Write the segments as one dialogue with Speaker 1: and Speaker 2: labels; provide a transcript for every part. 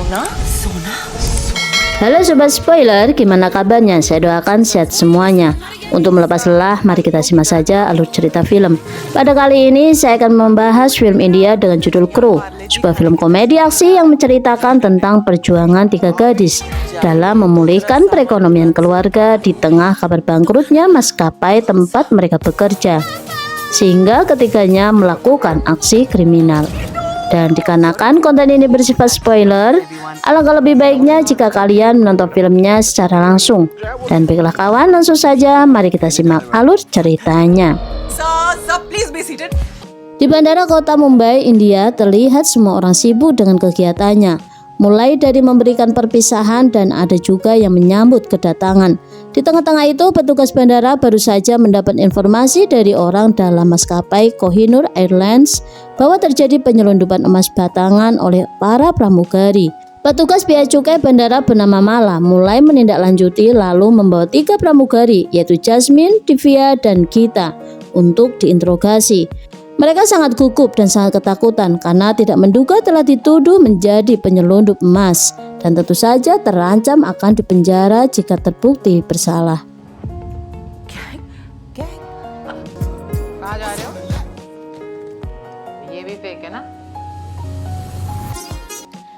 Speaker 1: सोना सोना
Speaker 2: Halo Sobat Spoiler, gimana kabarnya? Saya doakan sehat semuanya. Untuk melepas lelah, mari kita simak saja alur cerita film. Pada kali ini saya akan membahas film India dengan judul Crow, sebuah film komedi aksi yang menceritakan tentang perjuangan tiga gadis dalam memulihkan perekonomian keluarga di tengah kabar bangkrutnya maskapai tempat mereka bekerja, sehingga ketiganya melakukan aksi kriminal. Dan dikarenakan konten ini bersifat spoiler, alangkah lebih baiknya jika kalian menonton filmnya secara langsung. Dan baiklah kawan, langsung saja mari kita simak alur ceritanya.
Speaker 1: sir, please be seated.
Speaker 2: Di bandara kota Mumbai, India, terlihat semua orang sibuk dengan kegiatannya. Mulai dari memberikan perpisahan dan ada juga yang menyambut kedatangan. Di tengah-tengah itu, petugas bandara baru saja mendapat informasi dari orang dalam maskapai Kohinoor Airlines bahwa terjadi penyelundupan emas batangan oleh para pramugari. Petugas bea cukai bandara bernama Mala mulai menindaklanjuti lalu membawa 3 pramugari yaitu Jasmine, Divya, dan Gita untuk diinterogasi. Mereka sangat gugup dan sangat ketakutan karena tidak menduga telah dituduh menjadi penyelundup emas dan tentu saja terancam akan dipenjara jika terbukti bersalah.
Speaker 3: कहाँ जा रहे हो? ये भी फेक है ना?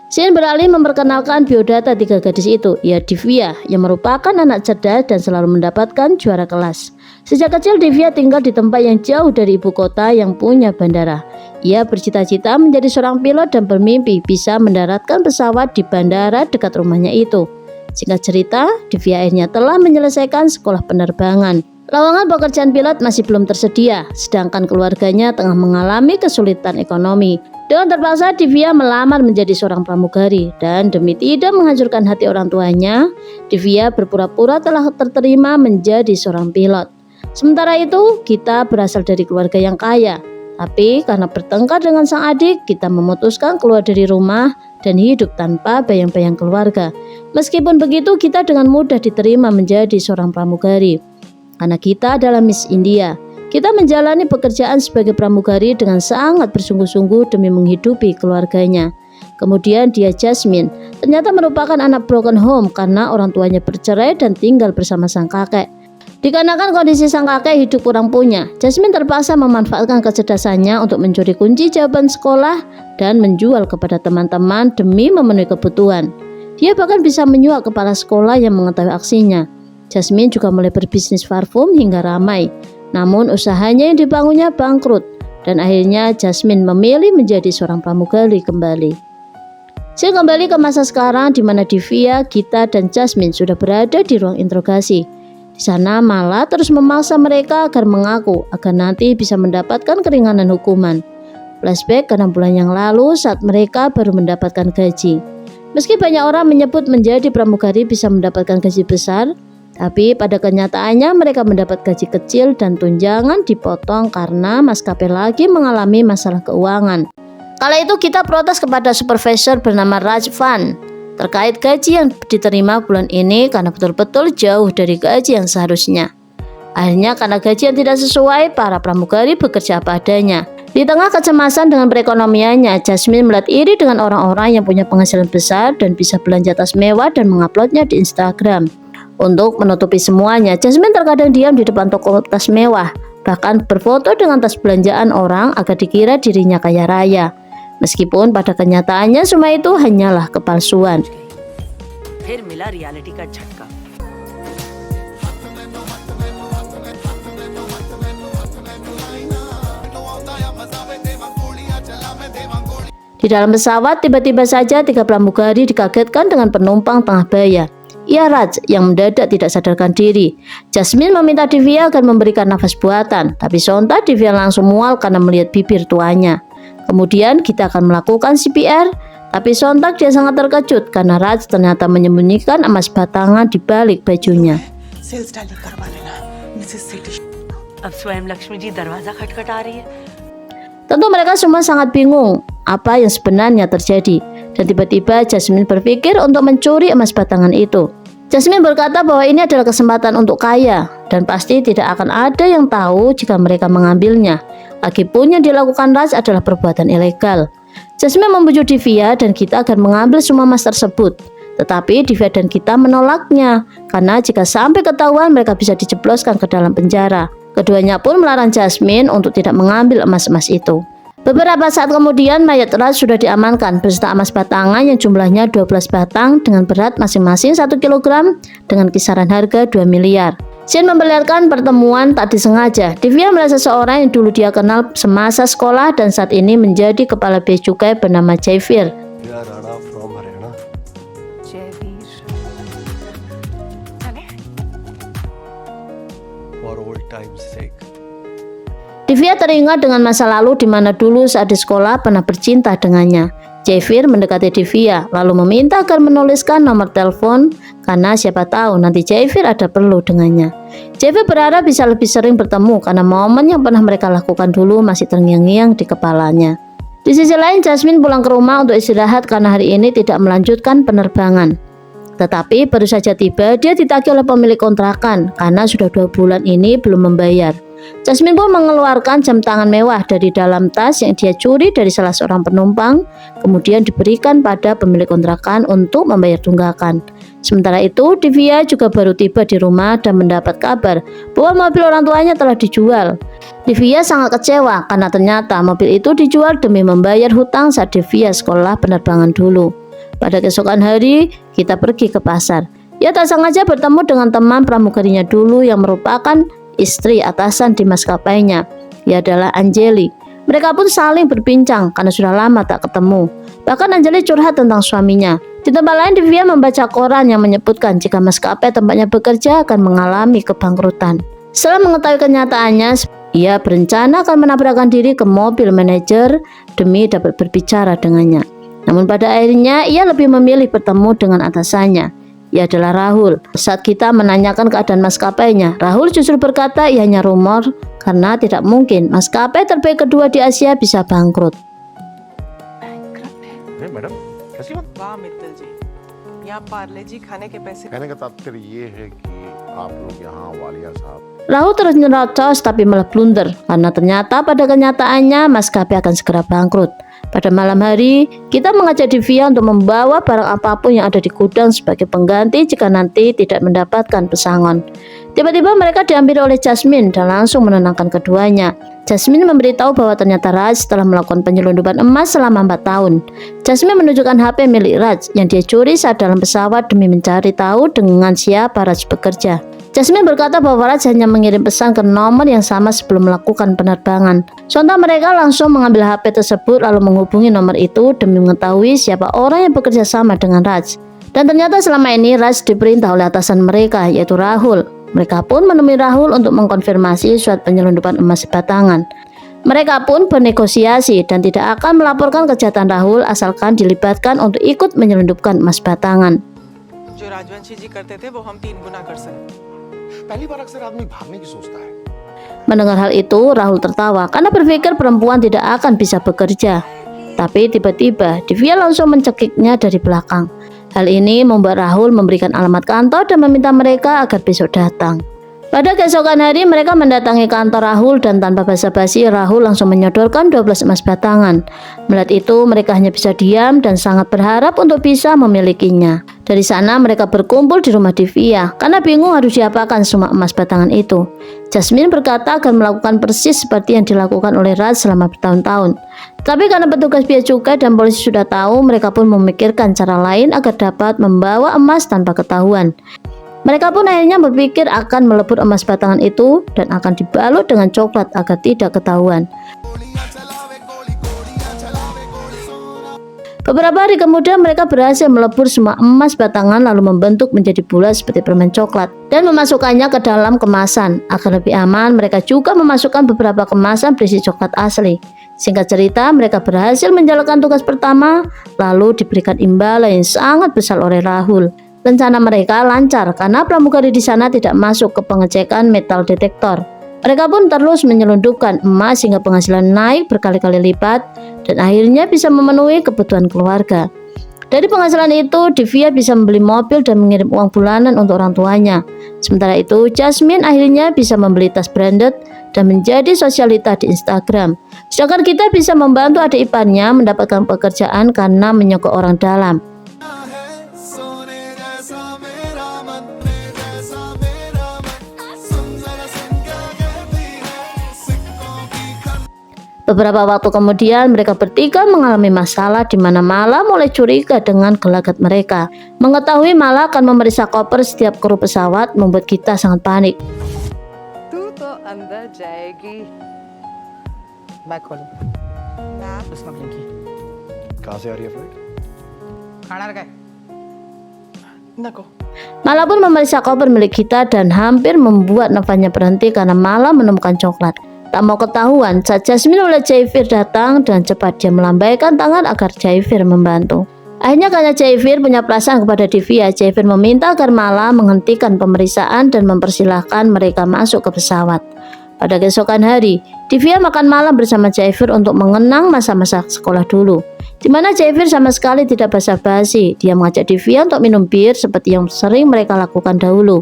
Speaker 2: Scene beralih memperkenalkan biodata 3 gadis itu, yaitu Divya yang merupakan anak cerdas dan selalu mendapatkan juara kelas. Sejak kecil Divya tinggal di tempat yang jauh dari ibu kota yang punya bandara. Ia bercita-cita menjadi seorang pilot dan bermimpi bisa mendaratkan pesawat di bandara dekat rumahnya itu. Singkat cerita, Divya akhirnya telah menyelesaikan sekolah penerbangan. Lowongan pekerjaan pilot masih belum tersedia, sedangkan keluarganya tengah mengalami kesulitan ekonomi. Dengan terpaksa, Divya melamar menjadi seorang pramugari dan demi tidak menghancurkan hati orang tuanya, Divya berpura-pura telah terterima menjadi seorang pilot. Sementara itu, kita berasal dari keluarga yang kaya, tapi karena bertengkar dengan sang adik, kita memutuskan keluar dari rumah dan hidup tanpa bayang-bayang keluarga. Meskipun begitu, kita dengan mudah diterima menjadi seorang pramugari. Karena kita adalah Miss India, kita menjalani pekerjaan sebagai pramugari dengan sangat bersungguh-sungguh demi menghidupi keluarganya. Kemudian dia Jasmine, ternyata merupakan anak broken home karena orang tuanya bercerai dan tinggal bersama sang kakek. Dikarenakan kondisi sang kakek hidup kurang punya, Jasmine terpaksa memanfaatkan kecerdasannya untuk mencuri kunci jawaban sekolah dan menjual kepada teman-teman demi memenuhi kebutuhan. Dia bahkan bisa menyuap kepala sekolah yang mengetahui aksinya. Jasmine juga mulai berbisnis parfum hingga ramai. Namun usahanya yang dibangunnya bangkrut dan akhirnya Jasmine memilih menjadi seorang pramugari kembali. Saya kembali ke masa sekarang di mana Divya, Gita, dan Jasmine sudah berada di ruang interogasi. Di sana Mala terus memaksa mereka agar mengaku agar nanti bisa mendapatkan keringanan hukuman. Flashback ke 6 bulan yang lalu saat mereka baru mendapatkan gaji. Meski banyak orang menyebut menjadi pramugari bisa mendapatkan gaji besar, tapi pada kenyataannya mereka mendapat gaji kecil dan tunjangan dipotong karena maskapai lagi mengalami masalah keuangan. Kala itu kita protes kepada supervisor bernama Rajvan terkait gaji yang diterima bulan ini karena betul-betul jauh dari gaji yang seharusnya. Akhirnya karena gaji yang tidak sesuai, para pramugari bekerja apa adanya. Di tengah kecemasan dengan perekonomiannya, Jasmine melihat iri dengan orang-orang yang punya penghasilan besar dan bisa belanja tas mewah dan menguploadnya di Instagram. Untuk menutupi semuanya, Jasmine terkadang diam di depan toko tas mewah, bahkan berfoto dengan tas belanjaan orang agar dikira dirinya kaya raya. Meskipun pada kenyataannya semua itu hanyalah kepalsuan.
Speaker 1: फिर मिला रियलिटी का झटका.
Speaker 2: Di dalam pesawat, tiba-tiba saja 3 pramugari dikagetkan dengan penumpang tengah bayar. Ia Raj yang mendadak tidak sadarkan diri. Jasmine meminta Divya agar memberikan nafas buatan, tapi sontak Divya langsung mual karena melihat bibir tuanya. Kemudian kita akan melakukan CPR, tapi sontak dia sangat terkejut karena Raj ternyata menyembunyikan emas batangan di balik bajunya.
Speaker 1: सेल्स डाली करवा लेना मिसेस सेठी. अब स्वयं लक्ष्मी जी दरवाजा खटखटा रही है.
Speaker 2: Tentu mereka semua sangat bingung apa yang sebenarnya terjadi. Dan tiba-tiba Jasmine berpikir untuk mencuri emas batangan itu. Jasmine berkata bahwa ini adalah kesempatan untuk kaya dan pasti tidak akan ada yang tahu jika mereka mengambilnya. Lagipun yang dilakukan Raj adalah perbuatan ilegal. Jasmine membujuk Divya dan Gita agar mengambil semua emas tersebut. Tetapi Divya dan Gita menolaknya karena jika sampai ketahuan mereka bisa dijebloskan ke dalam penjara. Keduanya pun melarang Jasmine untuk tidak mengambil emas-emas itu. Beberapa saat kemudian mayat Raj sudah diamankan beserta emas batangan yang jumlahnya 12 batang dengan berat masing-masing 1 kg dengan kisaran harga 2 miliar. Scene memperlihatkan pertemuan tak disengaja. Divya melihat seseorang yang dulu dia kenal semasa sekolah dan saat ini menjadi kepala bea cukai bernama Jaivir. Divya teringat dengan masa lalu di mana dulu saat di sekolah pernah bercinta dengannya. Jaivir mendekati Divya lalu meminta agar menuliskan nomor telepon karena siapa tahu nanti Jaivir ada perlu dengannya. Jaivir berharap bisa lebih sering bertemu karena momen yang pernah mereka lakukan dulu masih terngiang-ngiang di kepalanya. Di sisi lain, Jasmine pulang ke rumah untuk istirahat karena hari ini tidak melanjutkan penerbangan. Tetapi baru saja tiba, dia ditagih oleh pemilik kontrakan karena sudah 2 bulan ini belum membayar. Jasmine pun mengeluarkan jam tangan mewah dari dalam tas yang dia curi dari salah seorang penumpang, kemudian diberikan pada pemilik kontrakan untuk membayar tunggakan. Sementara itu, Divya juga baru tiba di rumah dan mendapat kabar bahwa mobil orang tuanya telah dijual. Divya sangat kecewa karena ternyata mobil itu dijual demi membayar hutang saat Divya sekolah penerbangan dulu. Pada keesokan hari, kita pergi ke pasar. Ia tak sengaja bertemu dengan teman pramugarinya dulu yang merupakan istri atasan di maskapainya. Ia adalah Anjeli. Mereka pun saling berbincang karena sudah lama tak ketemu. Bahkan Anjeli curhat tentang suaminya. Di tempat lain, Divya membaca koran yang menyebutkan jika maskapai tempatnya bekerja akan mengalami kebangkrutan. Setelah mengetahui kenyataannya, ia berencana akan menabrakkan diri ke mobil manajer demi dapat berbicara dengannya. Namun pada akhirnya ia lebih memilih bertemu dengan atasannya. Ia adalah Rahul. Saat kita menanyakan keadaan maskapainya, Rahul justru berkata ia hanya rumor karena tidak mungkin maskapai terbaik kedua di Asia bisa bangkrut.
Speaker 4: Madam कैसी बात?
Speaker 3: वाह मित्तल जी, यहाँ पार्ले जी खाने के पैसे।
Speaker 4: कहने का तात्पर्य ये है कि आप लोग यहाँ वालिया साहब।
Speaker 2: Rahul terus nyerocos tapi malah blunder karena ternyata pada kenyataannya maskapai akan segera bangkrut. Pada malam hari, kita mengajak Divya untuk membawa barang apapun yang ada di gudang sebagai pengganti jika nanti tidak mendapatkan pesangon. Tiba-tiba mereka diambil oleh Jasmine dan langsung menenangkan keduanya. Jasmine memberitahu bahwa ternyata Raj telah melakukan penyelundupan emas selama 4 tahun. Jasmine menunjukkan HP milik Raj yang dia curi saat dalam pesawat demi mencari tahu dengan siapa Raj bekerja. Jasmine berkata bahwa Raj hanya mengirim pesan ke nomor yang sama sebelum melakukan penerbangan. Sontak mereka langsung mengambil HP tersebut lalu menghubungi nomor itu demi mengetahui siapa orang yang bekerja sama dengan Raj. Dan ternyata selama ini Raj diperintah oleh atasan mereka yaitu Rahul. Mereka pun menemui Rahul untuk mengkonfirmasi surat penyelundupan emas batangan. Mereka pun bernegosiasi dan tidak akan melaporkan kejahatan Rahul asalkan dilibatkan untuk ikut menyelundupkan emas batangan.
Speaker 3: जो राजवंशी जी करते थे वो हम 3 गुना कर सकते।
Speaker 4: पहली बार अक्सर आदमी भागने की सोचता है।
Speaker 2: Mendengar hal itu, Rahul tertawa karena berpikir perempuan tidak akan bisa bekerja. Tapi tiba-tiba Divya langsung mencekiknya dari belakang. Hal ini membuat Rahul memberikan alamat kantor dan meminta mereka agar besok datang. Pada keesokan hari mereka mendatangi kantor Rahul dan tanpa basa-basi Rahul langsung menyodorkan 12 emas batangan. Melihat itu mereka hanya bisa diam dan sangat berharap untuk bisa memilikinya. Dari sana mereka berkumpul di rumah Divya karena bingung harus diapakan semua emas batangan itu. Jasmine berkata akan melakukan persis seperti yang dilakukan oleh Raj selama bertahun-tahun. Tapi karena petugas bea cukai dan polisi sudah tahu, mereka pun memikirkan cara lain agar dapat membawa emas tanpa ketahuan. Mereka pun akhirnya berpikir akan melebur emas batangan itu dan akan dibalut dengan coklat agar tidak ketahuan. Beberapa hari kemudian mereka berhasil melebur semua emas batangan lalu membentuk menjadi bulat seperti permen coklat dan memasukkannya ke dalam kemasan. Agar lebih aman, mereka juga memasukkan beberapa kemasan berisi coklat asli. Singkat cerita, mereka berhasil menjalankan tugas pertama lalu diberikan imbalan yang sangat besar oleh Rahul. Rencana mereka lancar karena pramugari di sana tidak masuk ke pengecekan metal detektor. Mereka pun terus menyelundupkan emas hingga penghasilan naik berkali-kali lipat dan akhirnya bisa memenuhi kebutuhan keluarga. Dari penghasilan itu, Divya bisa membeli mobil dan mengirim uang bulanan untuk orang tuanya. Sementara itu, Jasmine akhirnya bisa membeli tas branded dan menjadi sosialita di Instagram. Sedangkan kita bisa membantu adik iparnya mendapatkan pekerjaan karena menyokong orang dalam. Beberapa waktu kemudian mereka bertiga mengalami masalah di mana Mala mulai curiga dengan gelagat mereka. Mengetahui Mala akan memeriksa koper setiap kru pesawat membuat kita sangat panik.
Speaker 3: तू तो अंदर जाएगी बैग खोलो स्मगलिंग की
Speaker 4: कहाँ से आ रही है फ्लाइट?
Speaker 3: खाना रखा है नको
Speaker 2: Mala pun memeriksa koper milik kita dan hampir membuat nafasnya berhenti karena Mala menemukan coklat. Tak mau ketahuan saat Jasmine oleh Jaifir datang dan cepat dia melambaikan tangan agar Jaifir membantu. Akhirnya karena Jaifir punya perasaan kepada Divya, Jaifir meminta agar Mala menghentikan pemeriksaan dan mempersilahkan mereka masuk ke pesawat. Pada keesokan hari, Divya makan malam bersama Jaifir untuk mengenang masa-masa sekolah dulu, di mana Jaifir sama sekali tidak basa-basi. Dia mengajak Divya untuk minum bir seperti yang sering mereka lakukan dahulu.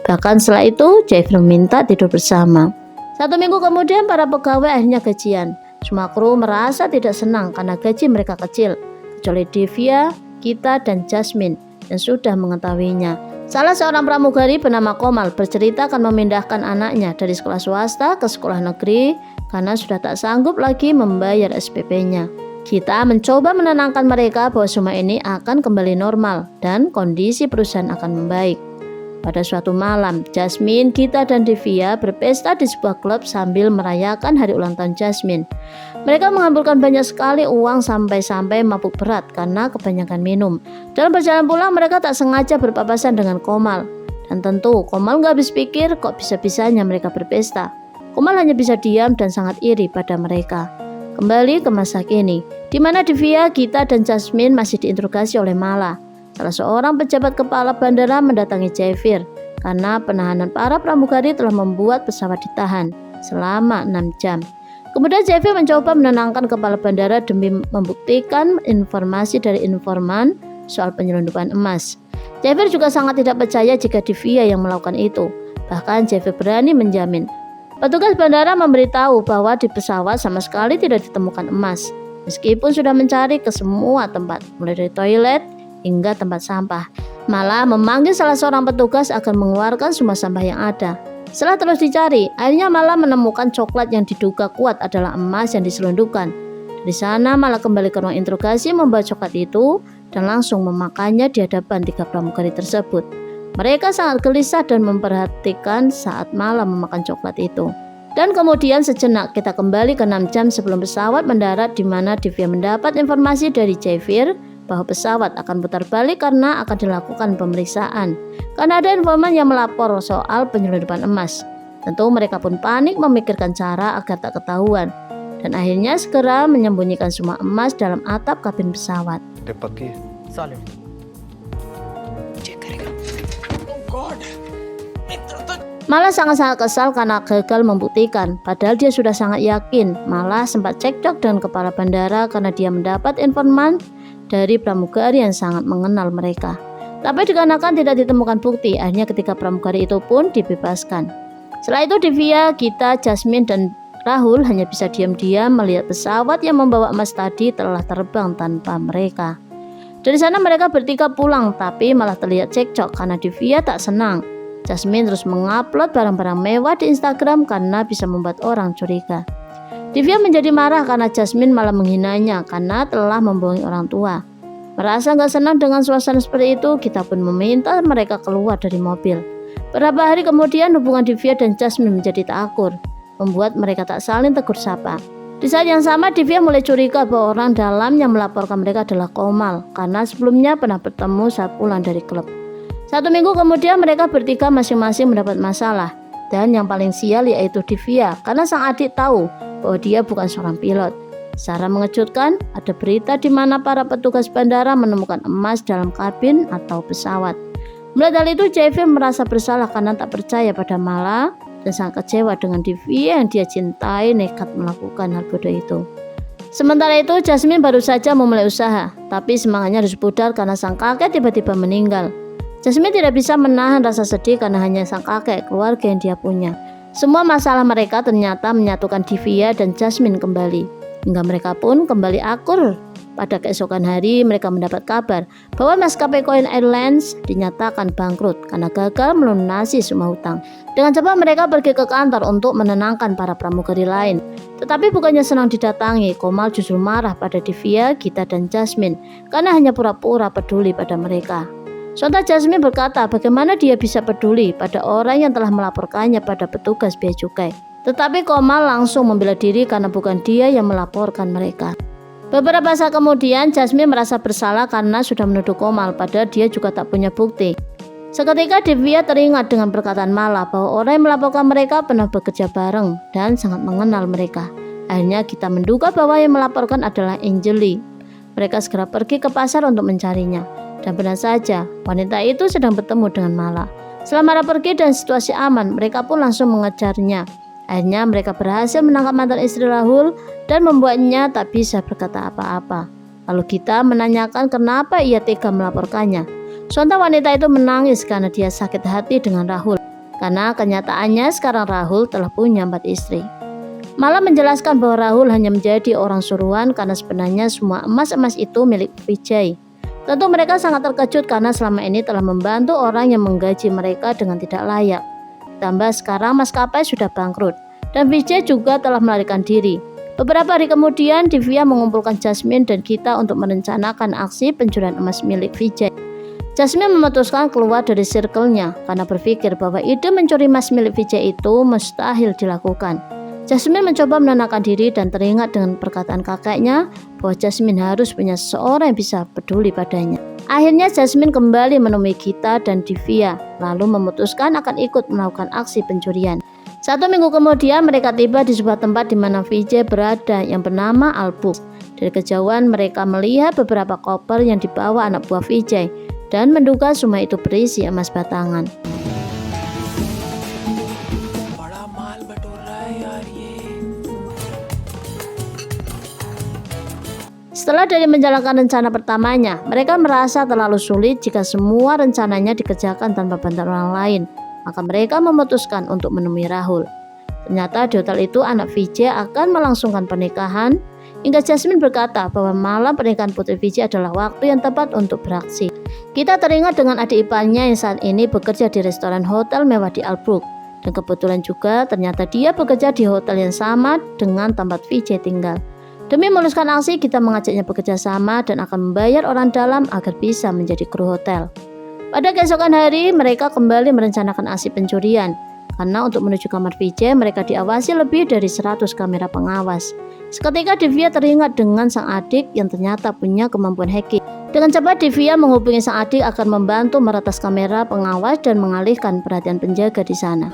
Speaker 2: Bahkan setelah itu, Jaifir meminta tidur bersama. 1 minggu kemudian para pegawai akhirnya gajian. Semua kru merasa tidak senang karena gaji mereka kecil, kecuali Divya, kita, dan Jasmine yang sudah mengetahuinya. Salah seorang pramugari bernama Komal bercerita akan memindahkan anaknya dari sekolah swasta ke sekolah negeri karena sudah tak sanggup lagi membayar SPP-nya. Kita mencoba menenangkan mereka bahwa semua ini akan kembali normal dan kondisi perusahaan akan membaik. Pada suatu malam, Jasmine, kita, dan Divya berpesta di sebuah klub sambil merayakan hari ulang tahun Jasmine. Mereka mengumpulkan banyak sekali uang sampai-sampai mabuk berat karena kebanyakan minum. Dalam perjalanan pulang, mereka tak sengaja berpapasan dengan Komal. Dan tentu, Komal gak habis pikir kok bisa-bisanya mereka berpesta. Komal hanya bisa diam dan sangat iri pada mereka. Kembali ke masa kini, di mana Divya, kita, dan Jasmine masih diinterogasi oleh Mala. Salah seorang pejabat kepala bandara mendatangi Jaifir karena penahanan para pramugari telah membuat pesawat ditahan selama 6 jam. Kemudian Jaifir mencoba menenangkan kepala bandara demi membuktikan informasi dari informan soal penyelundupan emas. Jaifir juga sangat tidak percaya jika Divya yang melakukan itu. Bahkan Jaifir berani menjamin. Petugas bandara memberitahu bahwa di pesawat sama sekali tidak ditemukan emas, meskipun sudah mencari ke semua tempat, mulai dari toilet hingga tempat sampah. Malah memanggil salah seorang petugas agar mengeluarkan semua sampah yang ada. Setelah terus dicari, akhirnya Mala menemukan coklat yang diduga kuat adalah emas yang diselundupkan. Dari sana Mala kembali ke ruang interogasi membawa coklat itu dan langsung memakannya di hadapan 3 pramugari tersebut. Mereka sangat gelisah dan memperhatikan saat Mala memakan coklat itu. Dan kemudian sejenak kita kembali ke 6 jam sebelum pesawat mendarat, di mana Divya mendapat informasi dari Jaifir bahwa pesawat akan putar balik karena akan dilakukan pemeriksaan. Karena ada informan yang melapor soal penyelundupan emas. Tentu mereka pun panik memikirkan cara agar tak ketahuan. Dan akhirnya segera menyembunyikan semua emas dalam atap kabin pesawat.
Speaker 4: पक्की है?
Speaker 3: Solid check करेगा ओह God
Speaker 2: Malah sangat-sangat kesal karena gagal membuktikan. Padahal dia sudah sangat yakin. Malah sempat cekcok dengan kepala bandara karena dia mendapat informan dari pramugari yang sangat mengenal mereka. Tapi dikarenakan tidak ditemukan bukti, akhirnya ketika pramugari itu pun dibebaskan. Setelah itu Divya, kita, Jasmine, dan Rahul hanya bisa diam-diam melihat pesawat yang membawa emas tadi telah terbang tanpa mereka. Dari sana mereka bertiga pulang, tapi malah terlihat cekcok karena Divya tak senang. Jasmine terus mengupload barang-barang mewah di Instagram karena bisa membuat orang curiga. Divya menjadi marah karena Jasmine malah menghinanya karena telah membohongi orang tua. Merasa gak senang dengan suasana seperti itu, kita pun meminta mereka keluar dari mobil. Beberapa hari kemudian hubungan Divya dan Jasmine menjadi tak akur, membuat mereka tak saling tegur sapa. Di saat yang sama Divya mulai curiga bahwa orang dalam yang melaporkan mereka adalah Komal karena sebelumnya pernah bertemu saat pulang dari klub. 1 minggu kemudian mereka bertiga masing-masing mendapat masalah. Dan yang paling sial yaitu Divya karena sang adik tahu bahwa dia bukan seorang pilot. Secara mengejutkan, ada berita di mana para petugas bandara menemukan emas dalam kabin atau pesawat. Melihat hal itu, Jaifir merasa bersalah karena tak percaya pada Mala dan sangat kecewa dengan Divya yang dia cintai nekat melakukan hal bodoh itu. Sementara itu Jasmine baru saja memulai usaha, tapi semangatnya harus pudar karena sang kakek tiba-tiba meninggal. Jasmine tidak bisa menahan rasa sedih karena hanya sang kakek, keluarga yang dia punya. Semua masalah mereka ternyata menyatukan Divya dan Jasmine kembali, hingga mereka pun kembali akur. Pada keesokan hari mereka mendapat kabar bahwa maskapai Coin Airlines dinyatakan bangkrut karena gagal melunasi semua hutang. Dengan cepat mereka pergi ke kantor untuk menenangkan para pramugari lain. Tetapi bukannya senang didatangi, Komal justru marah pada Divya, Gita dan Jasmine karena hanya pura-pura peduli pada mereka. Sontak Jasmine berkata bagaimana dia bisa peduli pada orang yang telah melaporkannya pada petugas bea cukai. Tetapi Komal langsung membela diri karena bukan dia yang melaporkan mereka. Beberapa saat kemudian Jasmine merasa bersalah karena sudah menuduh Komal padahal dia juga tak punya bukti. Seketika Divya teringat dengan perkataan Mala bahwa orang yang melaporkan mereka pernah bekerja bareng dan sangat mengenal mereka. Akhirnya kita menduga bahwa yang melaporkan adalah Anjali. Mereka segera pergi ke pasar untuk mencarinya. Dan benar saja, wanita itu sedang bertemu dengan Mala. Setelah Mala pergi dan situasi aman, mereka pun langsung mengejarnya. Akhirnya mereka berhasil menangkap mantan istri Rahul dan membuatnya tak bisa berkata apa-apa. Lalu kita menanyakan kenapa ia tega melaporkannya. Sontak wanita itu menangis karena dia sakit hati dengan Rahul. Karena kenyataannya sekarang Rahul telah punya 4 istri. Mala menjelaskan bahwa Rahul hanya menjadi orang suruhan karena sebenarnya semua emas-emas itu milik Vijay. Tentu mereka sangat terkejut karena selama ini telah membantu orang yang menggaji mereka dengan tidak layak. Tambah sekarang maskapai sudah bangkrut dan Vijay juga telah melarikan diri. Beberapa hari kemudian Divya mengumpulkan Jasmine dan Gita untuk merencanakan aksi pencurian emas milik Vijay. Jasmine memutuskan keluar dari circle-nya karena berpikir bahwa ide mencuri emas milik Vijay itu mustahil dilakukan. Jasmine mencoba menenangkan diri dan teringat dengan perkataan kakeknya bahwa Jasmine harus punya seseorang yang bisa peduli padanya. Akhirnya Jasmine kembali menemui Gita dan Divya, lalu memutuskan akan ikut melakukan aksi pencurian. 1 minggu kemudian mereka tiba di sebuah tempat di mana Vijay berada yang bernama Albuk. Dari kejauhan mereka melihat beberapa koper yang dibawa anak buah Vijay dan menduga semua itu berisi emas batangan. Setelah dari menjalankan rencana pertamanya, mereka merasa terlalu sulit jika semua rencananya dikerjakan tanpa bantuan orang lain. Maka mereka memutuskan untuk menemui Rahul. Ternyata di hotel itu anak Vijay akan melangsungkan pernikahan, hingga Jasmine berkata bahwa malam pernikahan putri Vijay adalah waktu yang tepat untuk beraksi. Kita teringat dengan adik iparnya yang saat ini bekerja di restoran hotel mewah di Albrook. Dan kebetulan juga ternyata dia bekerja di hotel yang sama dengan tempat Vijay tinggal. Demi memuluskan aksi, kita mengajaknya bekerja sama dan akan membayar orang dalam agar bisa menjadi kru hotel. Pada keesokan hari, mereka kembali merencanakan aksi pencurian. Karena untuk menuju kamar Vijay, mereka diawasi lebih dari 100 kamera pengawas. Seketika Divya teringat dengan sang adik yang ternyata punya kemampuan hacking. Dengan cepat Divya menghubungi sang adik akan membantu meretas kamera pengawas dan mengalihkan perhatian penjaga di sana.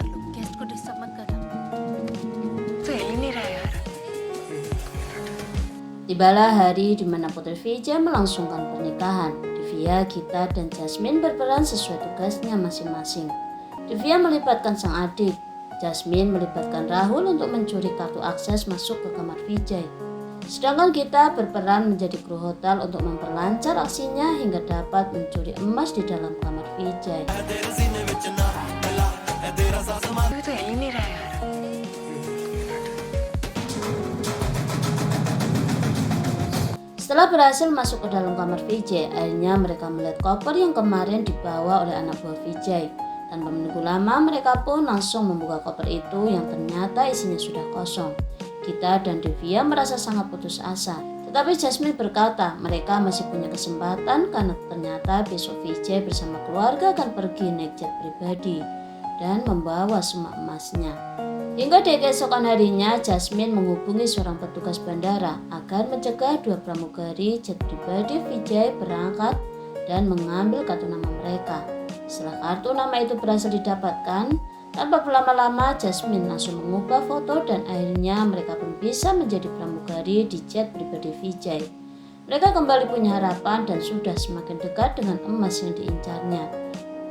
Speaker 2: Tibalah hari di mana putri Vijay melangsungkan pernikahan. Divya, Gita, dan Jasmine berperan sesuai tugasnya masing-masing. Divya melibatkan sang adik. Jasmine melibatkan Rahul untuk mencuri kartu akses masuk ke kamar Vijay. Sedangkan Gita berperan menjadi kru hotel untuk memperlancar aksinya hingga dapat mencuri emas di dalam kamar Vijay. Setelah berhasil masuk ke dalam kamar Vijay, akhirnya mereka melihat koper yang kemarin dibawa oleh anak buah Vijay. Tanpa menunggu lama, mereka pun langsung membuka koper itu yang ternyata isinya sudah kosong. Gita dan Divya merasa sangat putus asa. Tetapi Jasmine berkata mereka masih punya kesempatan karena ternyata besok Vijay bersama keluarga akan pergi naik jet pribadi dan membawa semua emasnya. Hingga di keesokan harinya, Jasmine menghubungi seorang petugas bandara agar mencegah 2 pramugari jet pribadi Vijay berangkat dan mengambil kartu nama mereka. Setelah kartu nama itu berhasil didapatkan, tanpa berlama-lama Jasmine langsung mengubah foto dan akhirnya mereka pun bisa menjadi pramugari di jet pribadi Vijay. Mereka kembali punya harapan dan sudah semakin dekat dengan emas yang diincarnya.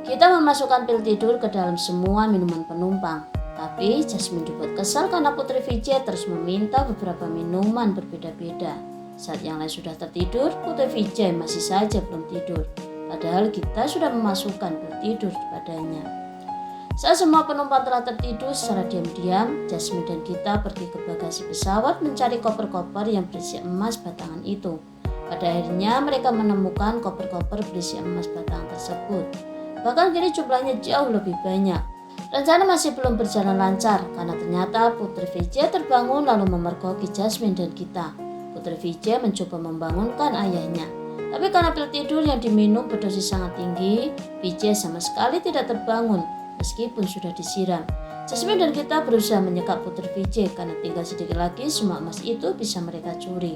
Speaker 2: Kita memasukkan pil tidur ke dalam semua minuman penumpang. Tapi Jasmine dibuat kesal karena Putri VJ terus meminta beberapa minuman berbeda-beda. Saat yang lain sudah tertidur, Putri VJ masih saja belum tidur. Padahal kita sudah memasukkan pil tidur padanya. Saat semua penumpang telah tertidur secara diam-diam, Jasmine dan Gita pergi ke bagasi pesawat mencari koper-koper yang berisi emas batangan itu. Pada akhirnya mereka menemukan koper-koper berisi emas batangan tersebut. Bahkan kini jumlahnya jauh lebih banyak. Rencana masih belum berjalan lancar karena ternyata Putri VJ terbangun lalu memergoki Jasmine dan Gita. Putri VJ mencoba membangunkan ayahnya. Tapi karena pil tidur yang diminum berdosis sangat tinggi, VJ sama sekali tidak terbangun meskipun sudah disiram. Jasmine dan Gita berusaha menyekap Putri VJ karena tinggal sedikit lagi semua emas itu bisa mereka curi.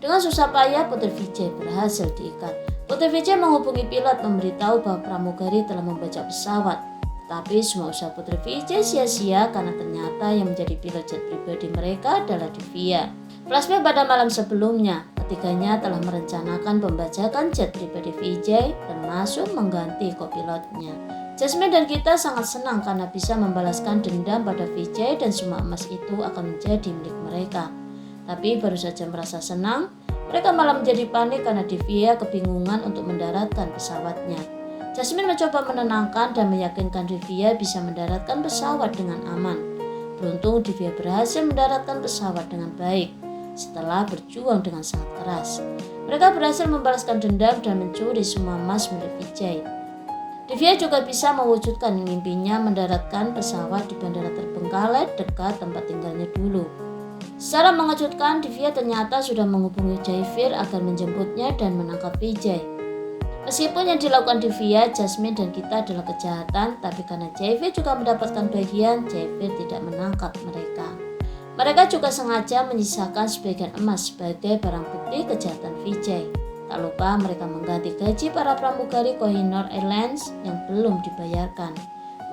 Speaker 2: Dengan susah payah Putri VJ berhasil diikat. Putri VJ menghubungi pilot memberitahu bahwa pramugari telah membajak pesawat. Tapi semua usaha Putri VJ sia-sia karena ternyata yang menjadi pilot jet pribadi mereka adalah Divya. Flashback pada malam sebelumnya, ketiganya telah merencanakan pembajakan jet pribadi VJ termasuk mengganti kopilotnya. Jasmine dan Gita sangat senang karena bisa membalaskan dendam pada VJ dan semua emas itu akan menjadi milik mereka. Tapi baru saja merasa senang, mereka malah menjadi panik karena Divya kebingungan untuk mendaratkan pesawatnya. Jasmine mencoba menenangkan dan meyakinkan Divya bisa mendaratkan pesawat dengan aman. Beruntung Divya berhasil mendaratkan pesawat dengan baik setelah berjuang dengan sangat keras. Mereka berhasil membalaskan dendam dan mencuri semua emas milik VJ. Divya juga bisa mewujudkan mimpinya mendaratkan pesawat di bandara terbengkalai dekat tempat tinggalnya dulu. Secara mengejutkan, Divya ternyata sudah menghubungi Jaifir agar menjemputnya dan menangkap VJ. Meskipun yang dilakukan Divya, Jasmine dan Gita adalah kejahatan, tapi karena Jaifir juga mendapatkan bagian, Jaifir tidak menangkap mereka. Mereka juga sengaja menyisakan sebagian emas sebagai barang bukti kejahatan VJ. Tak lupa mereka mengganti gaji para pramugari Kohinoor Airlines yang belum dibayarkan.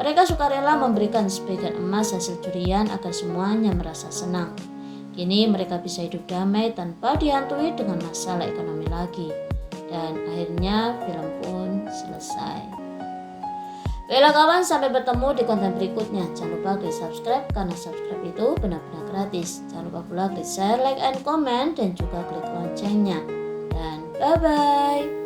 Speaker 2: Mereka sukarela memberikan sebagian emas hasil curian agar semuanya merasa senang. Kini mereka bisa hidup damai tanpa dihantui dengan masalah ekonomi lagi. Dan akhirnya film pun selesai. Baiklah kawan, sampai bertemu di konten berikutnya. Jangan lupa klik subscribe karena subscribe itu benar-benar gratis. Jangan lupa pula klik share, like, and comment dan juga klik loncengnya. Dan bye-bye.